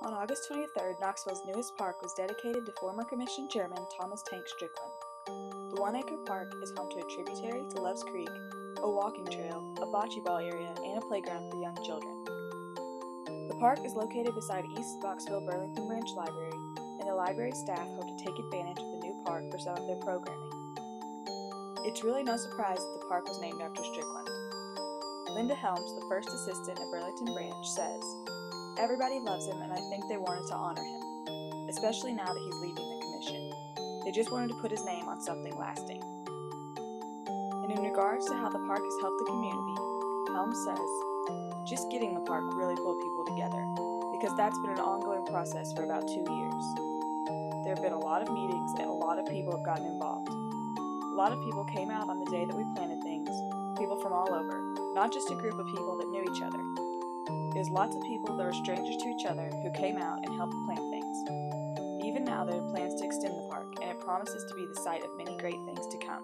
On August 23rd, Knoxville's newest park was dedicated to former Commission Chairman Thomas Tank Strickland. The 1-acre park is home to a tributary to Loves Creek, a walking trail, a bocce ball area, and a playground for young children. The park is located beside East Knoxville Burlington Branch Library, and the library staff hope to take advantage of the new park for some of their programming. It's really no surprise that the park was named after Strickland. Linda Helms, the first assistant at Burlington Branch, says, "Everybody loves him, and I think they wanted to honor him, especially now that he's leaving the commission. They just wanted to put his name on something lasting." And in regards to how the park has helped the community, Helms says, "Just getting the park really pulled people together, because that's been an ongoing process for about 2 years. There have been a lot of meetings, and a lot of people have gotten involved. A lot of people came out on the day that we planted things, people from all over, not just a group of people that knew each other. It was lots of people that were strangers to each other who came out and helped plant things. Even now there are plans to extend the park, and it promises to be the site of many great things to come."